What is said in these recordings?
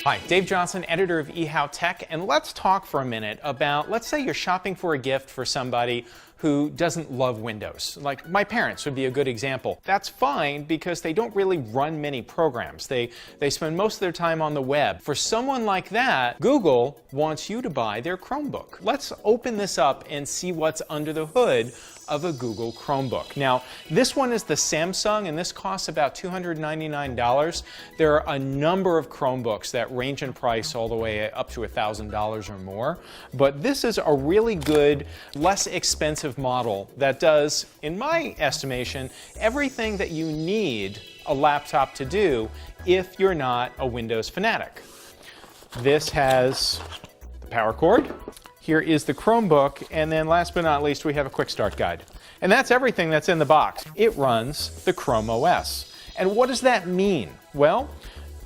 Hi, Dave Johnson, editor of eHowTech, and let's talk for a minute about, let's say you're shopping for a gift for somebody who doesn't love Windows. Like my parents would be a good example. That's fine because they don't really run many programs. They spend most of their time on the web. For someone like that, Google wants you to buy their Chromebook. Let's open this up and see what's under the hood of a Google Chromebook. Now, this one is the Samsung, and this costs about $299. There are a number of Chromebooks that range in price all the way up to $1,000 or more, but this is a really good, less expensive model that does, in my estimation, everything that you need a laptop to do if you're not a Windows fanatic. This has the power cord. Here is the Chromebook, and then last but not least, we have a quick start guide. And that's everything that's in the box. It runs the Chrome OS. And what does that mean? Well,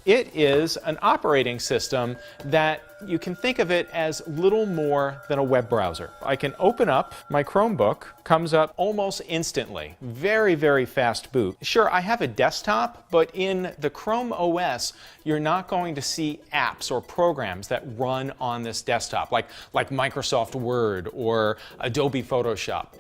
it is an operating system that you can think of it as little more than a web browser. I can open up my Chromebook, comes up almost instantly. Very, very fast boot. Sure, I have a desktop, but in the Chrome OS, you're not going to see apps or programs that run on this desktop, like Microsoft Word or Adobe Photoshop.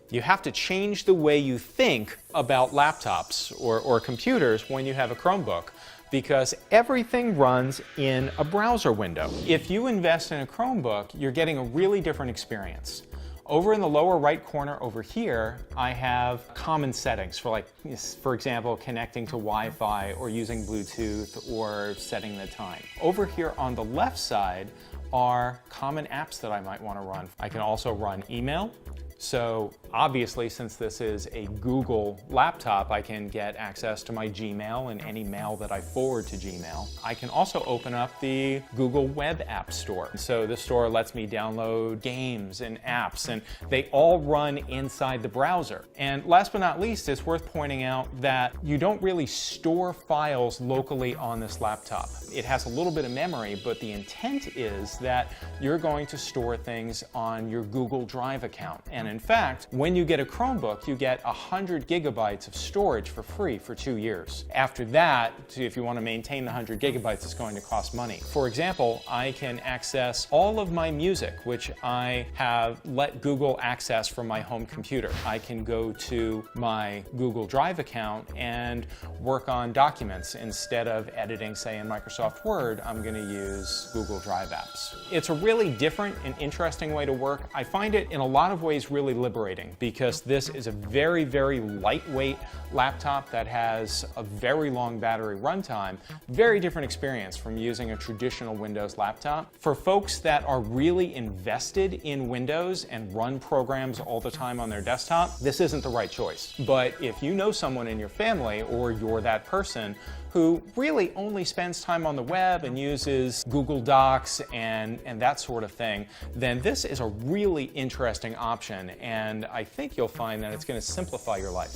You have to change the way you think about laptops or computers when you have a Chromebook, because everything runs in a browser window. If you invest in a Chromebook, you're getting a really different experience. Over in the lower right corner over here, I have common settings for example, connecting to Wi-Fi or using Bluetooth or setting the time. Over here on the left side are common apps that I might want to run. I can also run email. So obviously, since this is a Google laptop, I can get access to my Gmail and any mail that I forward to Gmail. I can also open up the Google Web App Store. So the store lets me download games and apps, and they all run inside the browser. And last but not least, it's worth pointing out that you don't really store files locally on this laptop. It has a little bit of memory, but the intent is that you're going to store things on your Google Drive account. And in fact, when you get a Chromebook, you get 100 gigabytes of storage for free for 2 years. After that, if you want to maintain the 100 gigabytes, it's going to cost money. For example, I can access all of my music, which I have let Google access from my home computer. I can go to my Google Drive account and work on documents. Instead of editing, say, in Microsoft Word, I'm going to use Google Drive apps. It's a really different and interesting way to work. I find it in a lot of ways really liberating, because this is a very, very lightweight laptop that has a very long battery runtime. Very different experience from using a traditional Windows laptop. For folks that are really invested in Windows and run programs all the time on their desktop, this isn't the right choice. But if you know someone in your family, or you're that person who really only spends time on the web and uses Google Docs and that sort of thing, then this is a really interesting option, and I think you'll find that it's going to simplify your life.